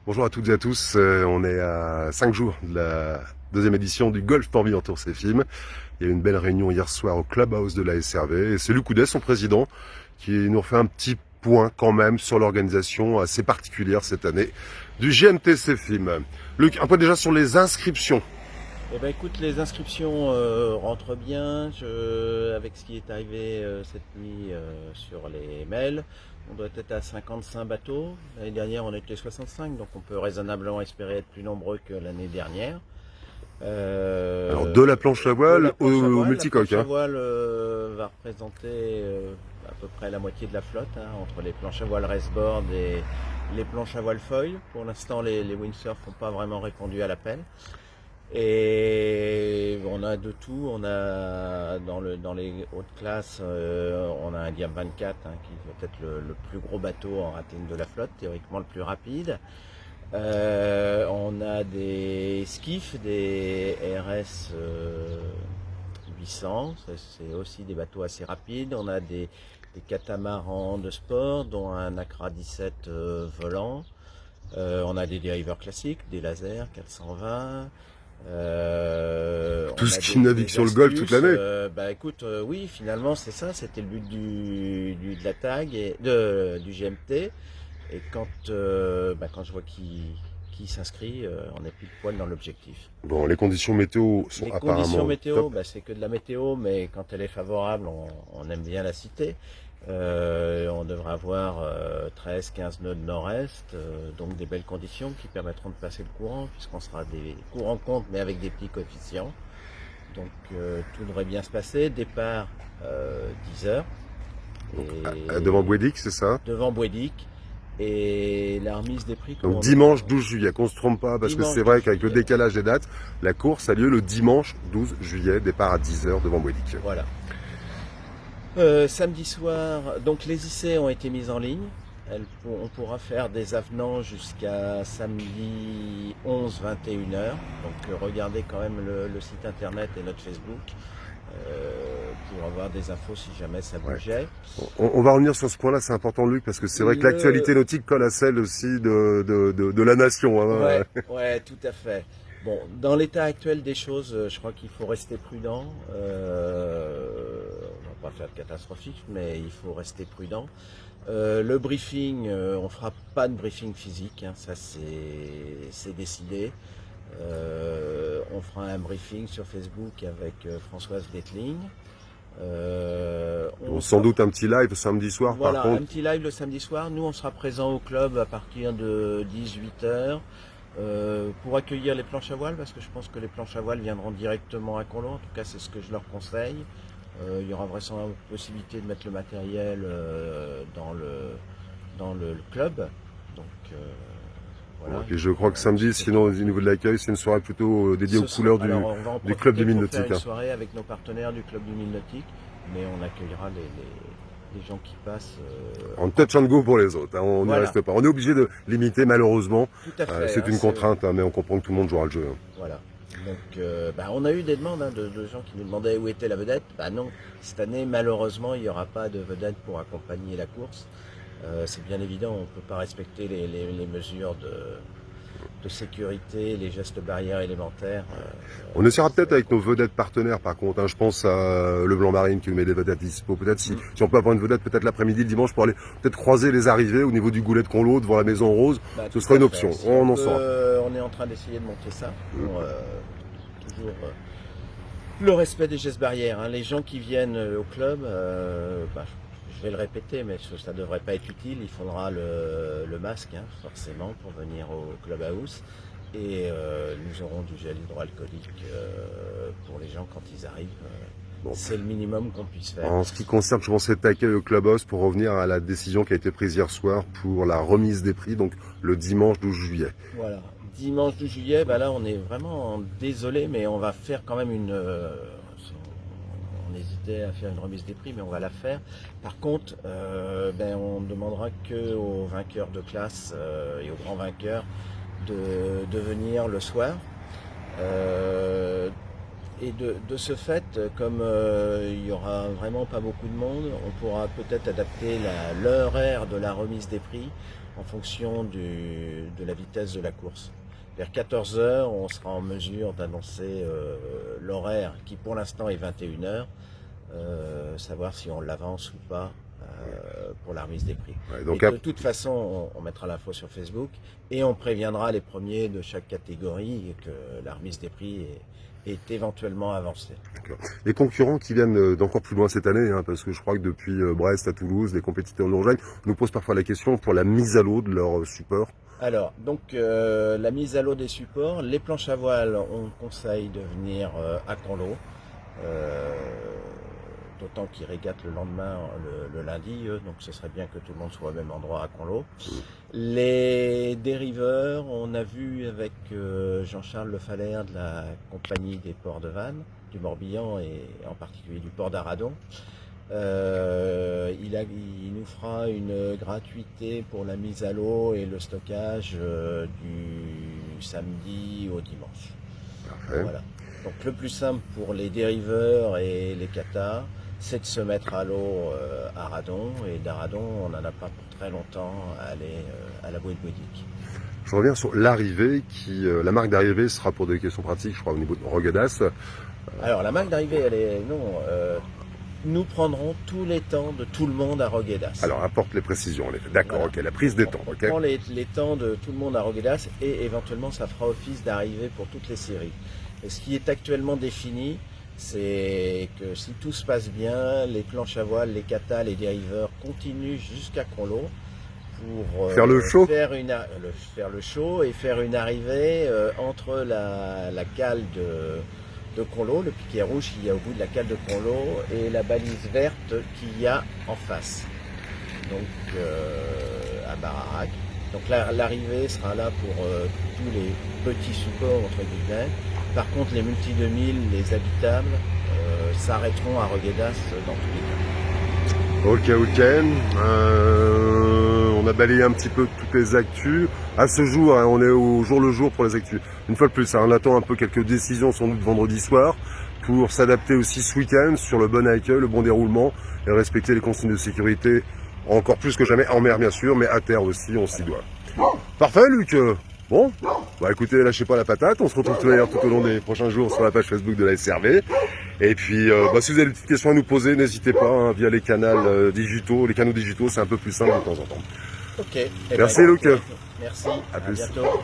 Bonjour à toutes et à tous, on est à 5 jours de la deuxième édition du Golf Morbihan Tour CFIM. Il y a eu une belle réunion hier soir au Clubhouse de la SRV et c'est Luc Coudet, son président, qui nous refait un petit point quand même sur l'organisation assez particulière cette année du GMT CFIM. Luc, un peu déjà sur les inscriptions. Eh ben écoute, les inscriptions rentrent bien. Avec ce qui est arrivé cette nuit sur les mails, on doit être à 55 bateaux. L'année dernière, on était 65, donc on peut raisonnablement espérer être plus nombreux que l'année dernière. Alors de la planche à De la voile planche à au voile, la multicoque. planche à Hein. voile va représenter à peu près la moitié de la flotte, hein, entre les planches à voile raceboard et les planches à voile foil. Pour l'instant, les windsurf n'ont pas vraiment répondu à l'appel. Et on a de tout, on a dans les hautes classes, on a un Diam 24 hein, qui doit être le plus gros bateau en rating de la flotte, théoriquement le plus rapide. On a des skiffs, des RS 800, c'est aussi des bateaux assez rapides. On a des catamarans de sport, dont un Accra 17 volant. On a des dériveurs classiques, des lasers 420. Tout On ce a qui navigue des sur le golf toute astuces. l'année. Bah écoute, oui, finalement c'est ça, c'était le but de la tag et du GMT. Et quand je vois qui s'inscrit, on est pile poil dans l'objectif. Bon, les conditions météo sont Les conditions apparemment météo, top. bah, c'est que de la météo, mais quand elle est favorable, on aime bien la citer. On devrait avoir 13-15 nœuds de nord-est, donc des belles conditions qui permettront de passer le courant, puisqu'on sera des courants compte, mais avec des petits coefficients. Donc tout devrait bien se passer. Départ 10 heures Donc, devant et Bouédic, c'est ça. devant Boedic. Et la remise des prix, Donc comment dimanche 12 juillet, qu'on se trompe pas, parce que dimanche c'est 12 vrai qu'avec le juillet. décalage des dates, la course a lieu le dimanche 12 juillet, départ à 10 heures devant Bouédic. Voilà. Samedi soir, donc les IC ont été mises en ligne. On pourra faire des avenants jusqu'à samedi 11-21 heures. Donc regardez quand même le site internet et notre Facebook pour avoir des infos si jamais ça Ouais. bougeait. On va revenir sur ce point-là, c'est important Luc, parce que c'est vrai que Le... l'actualité nautique colle à celle aussi de la nation. Hein. Ouais, ouais, tout à fait. Bon, dans l'état actuel des choses, je crois qu'il faut rester prudent. On va pas faire de catastrophique, mais il faut rester prudent. Le briefing, on fera pas de briefing physique, hein, ça c'est décidé. On fera un briefing sur Facebook avec Françoise Detling. On Bon, sans sera doute un petit live samedi soir par voilà, un contre. petit live le samedi soir. Nous, on sera présent au club à partir de 18 h pour accueillir les planches à voile, parce que je pense que les planches à voile viendront directement à Conlo. En tout cas, c'est ce que je leur conseille. Il y aura vraisemblablement possibilité de mettre le matériel dans le club. Donc, Bon, voilà. et puis je crois que samedi, sinon au niveau de l'accueil, c'est une soirée plutôt dédiée aux couleurs Alors, on va en du club profiter du Mille pour faire Nautique. une Hein. soirée avec nos partenaires du club du Mille Nautique, mais on accueillera les gens qui passent. En touch and go pour les autres, hein, on n'y Voilà, reste pas. On est obligé de limiter malheureusement. tout à fait. C'est Hein, une contrainte, hein, mais on comprend que tout le monde jouera le jeu. Hein. voilà. Donc, on a eu des demandes hein, de gens qui nous demandaient où était la vedette. Bah non, cette année, malheureusement, il n'y aura pas de vedette pour accompagner la course. C'est bien évident, on ne peut pas respecter les mesures de sécurité, les gestes barrières élémentaires. On essaiera Ça peut-être va être avec nos compliqué. vedettes partenaires par contre. Hein. Je pense à Le Blanc Marine qui nous met des vedettes dispo. Peut-être Mm. si on peut avoir une vedette peut-être l'après-midi, le dimanche pour aller peut-être croiser les arrivées au niveau du goulet de Conlo devant la Maison Rose. Bah, Ce tout sera à une fait. option. Si On en peut, saura. on est en train d'essayer de monter ça pour toujours le respect des gestes barrières. Hein. Les gens qui viennent au club, je vais le répéter, mais ça ne devrait pas être utile. Il faudra le masque, hein, forcément, pour venir au clubhouse. Et nous aurons du gel hydroalcoolique pour les gens quand ils arrivent. Bon. C'est le minimum qu'on puisse faire. En ce qui concerne, je pense, cet accueil au Clubhouse pour revenir à la décision qui a été prise hier soir pour la remise des prix, donc le dimanche 12 juillet. Voilà. Dimanche 12 juillet, là on est vraiment désolé, mais on va faire quand même on hésitait à faire une remise des prix, mais on va la faire. Par contre, on ne demandera que aux vainqueurs de classe et aux grands vainqueurs de venir le soir. Et de ce fait, comme il y aura vraiment pas beaucoup de monde, on pourra peut-être adapter l'horaire de la remise des prix en fonction de la vitesse de la course. Vers 14 h, on sera en mesure d'annoncer l'horaire qui pour l'instant est 21 h, savoir si on l'avance ou pas pour la remise des prix. Ouais, donc et de toute façon, on mettra l'info sur Facebook et on préviendra les premiers de chaque catégorie que la remise des prix est éventuellement avancée. Les concurrents qui viennent d'encore plus loin cette année, hein, parce que je crois que depuis Brest à Toulouse, les compétiteurs nous rejoignent, nous posent parfois la question pour la mise à l'eau de leur support. Alors, donc la mise à l'eau des supports, les planches à voile, on conseille de venir à Conlo, d'autant qu'ils régatent le lendemain, le lundi, donc ce serait bien que tout le monde soit au même endroit à Conlo. Les dériveurs, on a vu avec Jean-Charles Le Falaire de la compagnie des ports de Vannes, du Morbihan et en particulier du port d'Aradon. Il nous fera une gratuité pour la mise à l'eau et le stockage du samedi au dimanche. Parfait. Voilà. Donc le plus simple pour les dériveurs et les katas, c'est de se mettre à l'eau à Radon, et d'Aradon, on n'en a pas pour très longtemps à aller à la bouée de Boudic. Je reviens sur l'arrivée, la marque d'arrivée sera pour des questions pratiques, je crois, au niveau de Rogadas. Alors la marque d'arrivée, nous prendrons tous les temps de tout le monde à Roguedas. Alors, apporte les précisions, en effet. D'accord, Voilà. ok, la prise des temps, On ok. prend les temps de tout le monde à Roguedas et éventuellement ça fera office d'arrivée pour toutes les séries. Et ce qui est actuellement défini, c'est que si tout se passe bien, les planches à voile, les katas, les dériveurs continuent jusqu'à Conlo pour faire le show, faire le show et faire une arrivée entre la cale de Conlo, le piquet rouge qu'il y a au bout de la cale de Conlo et la balise verte qu'il y a en face, donc à Bararac. Donc l'arrivée sera là pour tous les petits supports entre guillemets. Par contre, les multi-2000, les habitables, s'arrêteront à Roguedas dans tous les cas. ok. On a balayé un petit peu toutes les actus. À ce jour, hein, on est au jour le jour pour les actus. Une fois de plus, hein, on attend un peu quelques décisions sans doute vendredi soir pour s'adapter aussi ce week-end sur le bon accueil, le bon déroulement et respecter les consignes de sécurité encore plus que jamais en mer bien sûr, mais à terre aussi, on s'y doit. Parfait, Luc. Bon, bah écoutez, lâchez pas la patate. On se retrouve tout d'ailleurs tout au long des prochains jours sur la page Facebook de la SRV. Et puis, si vous avez des petites questions à nous poser, n'hésitez pas hein, via les canaux digitaux. Les canaux digitaux, c'est un peu plus simple de temps en temps. Ok. Merci, Luc. Merci. À plus. Bientôt.